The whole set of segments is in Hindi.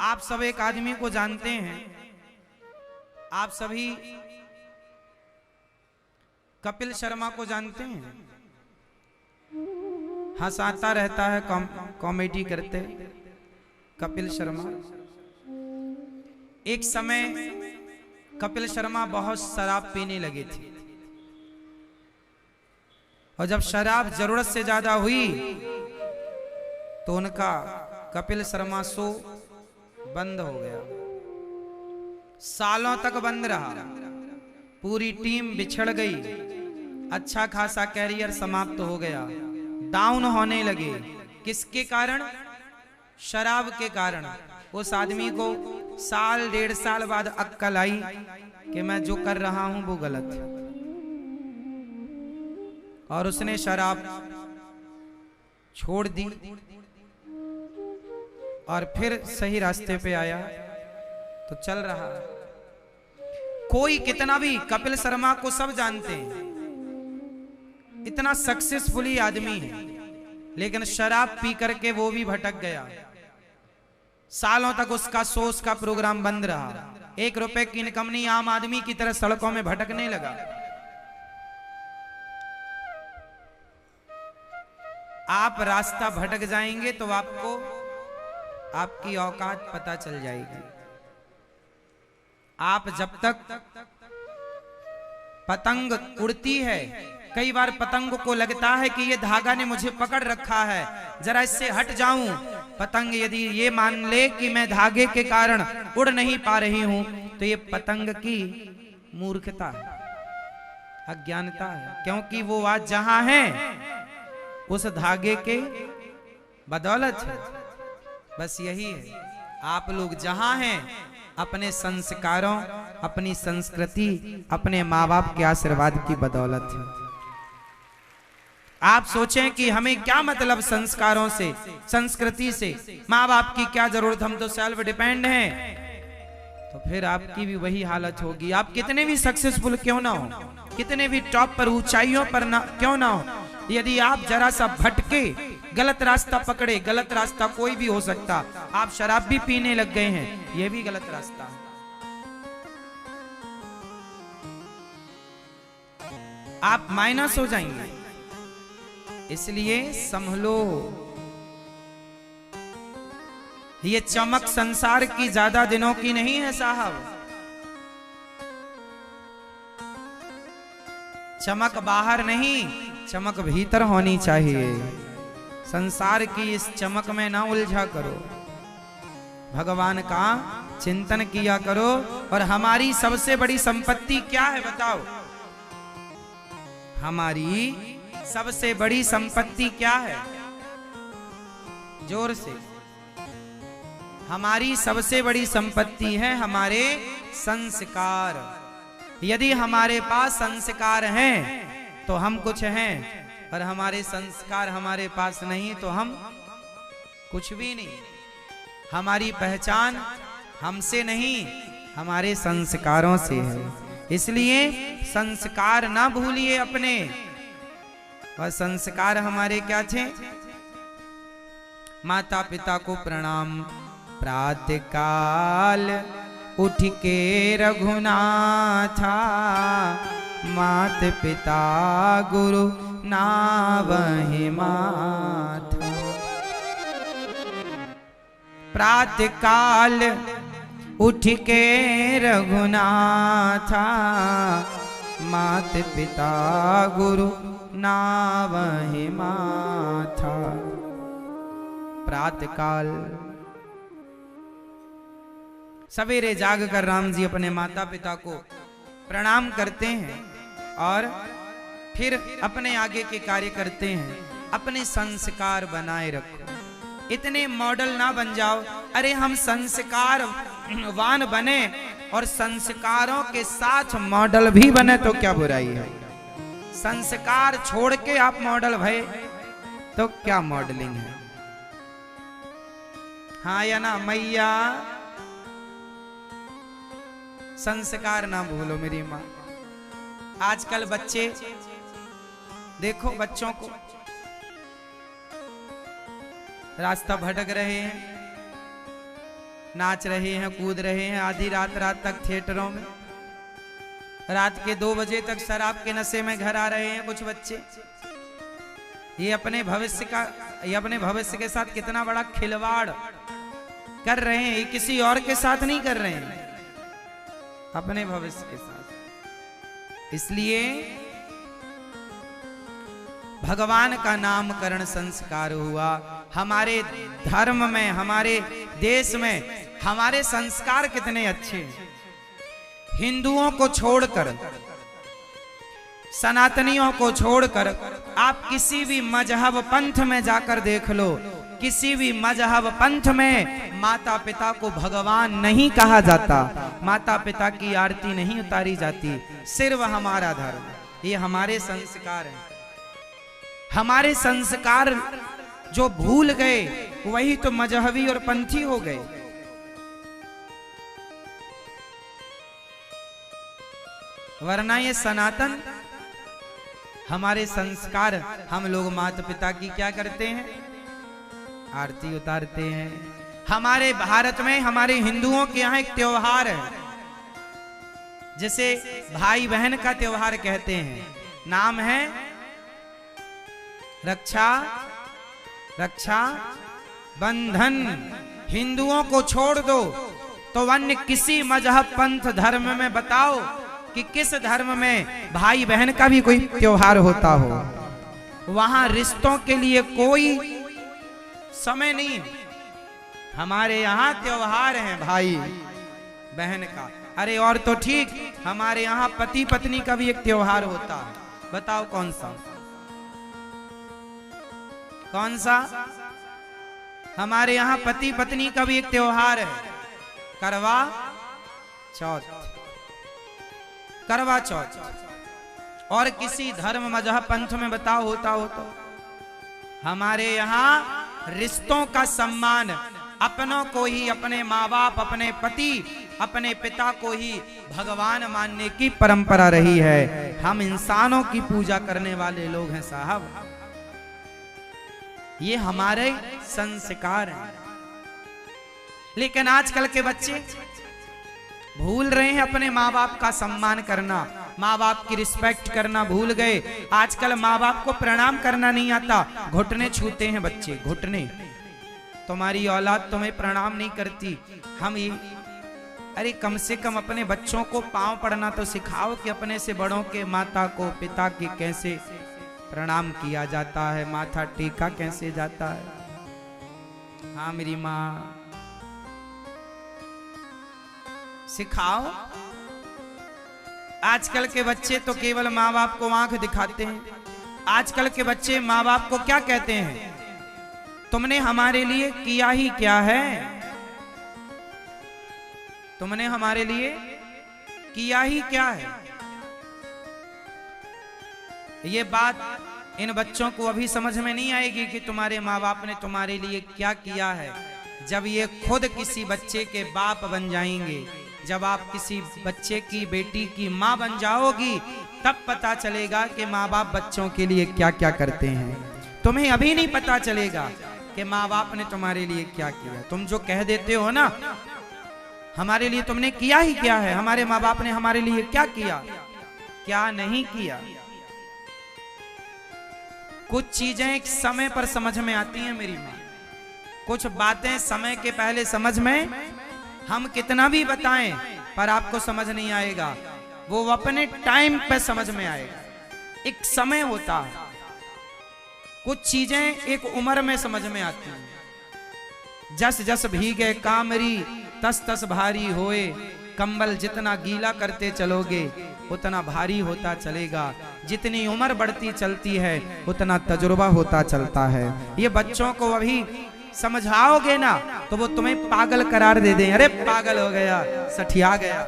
आप सब एक आदमी को जानते हैं, आप सभी कपिल शर्मा को जानते हैं। हंसाता रहता है, कॉमेडी करते कपिल शर्मा। एक समय कपिल शर्मा बहुत शराब पीने लगे थे और जब शराब जरूरत से ज्यादा हुई तो उनका कपिल शर्मा शो बंद हो गया। सालों तक बंद रहा, पूरी टीम बिछड़ गई, अच्छा खासा कैरियर समाप्त हो गया, डाउन होने लगे। किसके कारण? शराब के कारण। उस आदमी को साल डेढ़ साल बाद अक्ल आई कि मैं जो कर रहा हूं वो गलत है, और उसने शराब छोड़ दी और फिर सही रास्ते पे आया तो चल रहा है। कोई कितना भी, कपिल शर्मा को सब जानते हैं, इतना सक्सेसफुली आदमी है, लेकिन शराब पी करके वो भी भटक गया। सालों तक उसका शो, उसका प्रोग्राम बंद रहा। 1 रुपए की इनकम नहीं, आम आदमी की तरह सड़कों में भटकने लगा। आप रास्ता भटक जाएंगे तो आपको आपकी औकात पता चल जाएगी। आप जब तक पतंग उड़ती है, कई बार पतंग को लगता है कि ये धागा ने मुझे पकड़ रखा है, जरा इससे हट जाऊं। पतंग यदि ये मान ले कि मैं धागे के कारण उड़ नहीं पा रही हूं तो ये पतंग की मूर्खता है, अज्ञानता है, क्योंकि वो आज जहां है उस धागे के बदौलत है। बस यही है, आप लोग जहां हैं अपने संस्कारों, अपनी संस्कृति, अपने माँ बाप के आशीर्वाद की बदौलत है। आप सोचें कि हमें क्या मतलब संस्कारों से, संस्कृति से, माँ बाप की क्या जरूरत, हम तो सेल्फ डिपेंड हैं, तो फिर आपकी भी वही हालत होगी। आप कितने भी सक्सेसफुल क्यों ना हो, कितने भी टॉप पर, ऊंचाइयों पर ना क्यों ना हो, यदि आप जरा सा भटके, गलत रास्ता पकड़े, गलत रास्ता कोई भी हो सकता, आप शराब भी पीने लग गए हैं, यह भी गलत रास्ता है। आप माइनस हो जाएंगे, इसलिए संभलो। ये चमक संसार की ज्यादा दिनों की नहीं है साहब। चमक बाहर नहीं, चमक भीतर होनी चाहिए। संसार की इस चमक में ना उलझा करो, भगवान का चिंतन किया करो। और हमारी सबसे बड़ी संपत्ति क्या है बताओ? हमारी सबसे बड़ी संपत्ति क्या है? जोर से। हमारी सबसे बड़ी संपत्ति है हमारे संस्कार। यदि हमारे पास संस्कार हैं तो हम कुछ हैं, और हमारे संस्कार हमारे पास नहीं तो हम कुछ भी नहीं। हमारी पहचान हमसे नहीं, हमारे संस्कारों से है। इसलिए संस्कार ना भूलिए अपने। और संस्कार हमारे क्या थे? माता पिता को प्रणाम, प्रातः काल उठ के रघुनाथा, मात पिता गुरु नावहि माथा। प्रातः काल उठ के रघुनाथा, मात पिता गुरु नावहि माथा। प्रातः काल सवेरे जाग कर राम जी अपने माता पिता को प्रणाम करते हैं और फिर अपने आगे के कार्य करते हैं। अपने संस्कार बनाए रखो, इतने मॉडल ना बन जाओ। अरे हम संस्कारवान बने और संस्कारों के साथ मॉडल भी बने तो क्या बुराई है? संस्कार छोड़ के आप मॉडल भय तो क्या मॉडलिंग है? हाँ या ना मैया? संस्कार ना भूलो मेरी माँ। आजकल बच्चे देखो, बच्चों को रास्ता भटक रहे हैं, नाच रहे हैं, कूद रहे हैं आधी रात तक थिएटरों में। रात के 2 बजे तक शराब के नशे में घर आ रहे हैं कुछ बच्चे। ये अपने भविष्य के साथ कितना बड़ा खिलवाड़ कर रहे हैं। ये किसी और के साथ नहीं कर रहे हैं, अपने भविष्य के साथ। इसलिए भगवान का नामकरण संस्कार हुआ। हमारे धर्म में, हमारे देश में हमारे संस्कार कितने अच्छे हैं। हिंदुओं को छोड़कर, सनातनियों को छोड़कर आप किसी भी मजहब पंथ में जाकर देख लो, किसी भी मजहब पंथ में माता पिता को भगवान नहीं कहा जाता, माता पिता की आरती नहीं उतारी जाती। सिर्फ हमारा धर्म, ये हमारे संस्कार हैं। हमारे संस्कार जो भूल गए वही तो मजहबी और पंथी हो गए। वरना ये सनातन हमारे संस्कार, हम लोग माता पिता की क्या करते हैं, आरती उतारते हैं। हमारे भारत में, हमारे हिंदुओं के यहाँ एक त्योहार है जिसे भाई बहन का त्योहार कहते हैं, नाम है रक्षा बंधन। हिंदुओं को छोड़ दो तो अन्य किसी मजहब पंथ धर्म में बताओ कि किस धर्म में भाई बहन का भी कोई त्योहार होता हो। वहां रिश्तों के लिए कोई समय नहीं। हमारे यहाँ त्योहार है भाई बहन का। अरे और तो ठीक, हमारे यहाँ पति पत्नी का भी एक त्योहार होता है। बताओ कौन सा? कौन सा? हमारे यहाँ पति पत्नी का भी एक त्योहार है, करवा चौथ। करवा चौथ। और किसी धर्म मजहब पंथ में बताओ होता हो तो? हमारे यहाँ रिश्तों का सम्मान, अपनों को ही, अपने माँ बाप, अपने पति, अपने पिता को ही भगवान मानने की परंपरा रही है। हम इंसानों की पूजा करने वाले लोग हैं साहब। ये हमारे संस्कार हैं। लेकिन आजकल के बच्चे भूल रहे हैं अपने माँ बाप का सम्मान करना, माँ बाप की रिस्पेक्ट करना भूल गए। आजकल माँ बाप को प्रणाम करना नहीं आता, घुटने छूते हैं बच्चे, घुटने। तुम्हारी औलाद तुम्हें प्रणाम नहीं करती। हम ये, अरे कम से कम अपने बच्चों को पांव पड़ना तो सिखाओ कि अपने से बड़ों के, माता को, पिता के कैसे प्रणाम किया जाता है, माथा टेका कैसे जाता है। हाँ मेरी माँ, सिखाओ। आजकल के बच्चे तो केवल माँ बाप को आंख दिखाते हैं। आजकल के बच्चे माँ बाप को क्या कहते हैं, तुमने हमारे लिए किया ही क्या है, तुमने हमारे लिए किया ही क्या है। ये बात इन बच्चों को अभी समझ में नहीं आएगी कि तुम्हारे माँ बाप ने तुम्हारे लिए क्या किया है। जब ये खुद किसी बच्चे के बाप बन जाएंगे, जब आप किसी बच्चे की, बेटी की माँ बन जाओगी, तब पता चलेगा कि माँ बाप बच्चों के लिए क्या क्या करते हैं। तुम्हें अभी नहीं पता चलेगा कि माँ बाप ने तुम्हारे लिए क्या किया। तुम जो कह देते हो ना, हमारे लिए तुमने किया ही क्या है, हमारे माँ बाप ने हमारे लिए क्या किया, क्या नहीं किया। कुछ चीजें एक समय पर समझ में आती हैं मेरी माँ, कुछ बातें समय के पहले समझ में, हम कितना भी बताएं पर आपको समझ नहीं आएगा। वो अपने टाइम पे समझ में आएगा। एक समय होता है, कुछ चीजें एक उम्र में समझ में आती हैं। जस जस भीगे कामरी तस तस भारी होए, कंबल जितना गीला करते चलोगे उतना भारी होता चलेगा। जितनी उम्र बढ़ती चलती है उतना तजुर्बा होता चलता है। ये बच्चों को अभी समझाओगे ना तो वो तुम्हें पागल करार दे दें। अरे पागल हो गया, सठिया गया।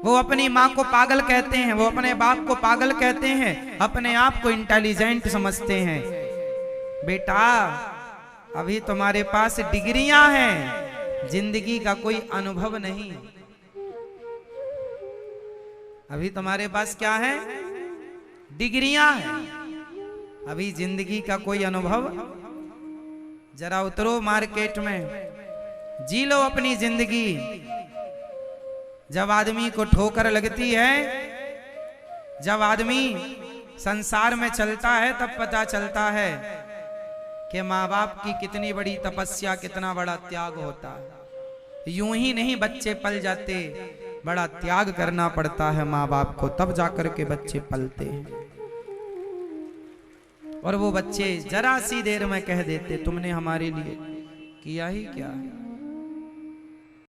वो अपनी माँ को पागल कहते हैं, वो अपने बाप को पागल कहते हैं, अपने आप को इंटेलिजेंट समझते हैं। बेटा अभी तुम्हारे पास डिग्रियां हैं, जिंदगी का कोई अनुभव नहीं। अभी तुम्हारे पास क्या है, डिग्रियां हैं, अभी जिंदगी का कोई अनुभव, जरा उतरो मार्केट में, जी लो अपनी जिंदगी। जब आदमी को ठोकर लगती है, जब आदमी संसार में चलता है, तब पता चलता है कि माँ बाप की कितनी बड़ी तपस्या, कितना बड़ा त्याग होता है। यूं ही नहीं बच्चे पल जाते, बड़ा त्याग करना पड़ता है माँ बाप को, तब जाकर के बच्चे पलते हैं। और वो बच्चे जरा सी देर में कह देते तुमने हमारे लिए किया ही क्या है।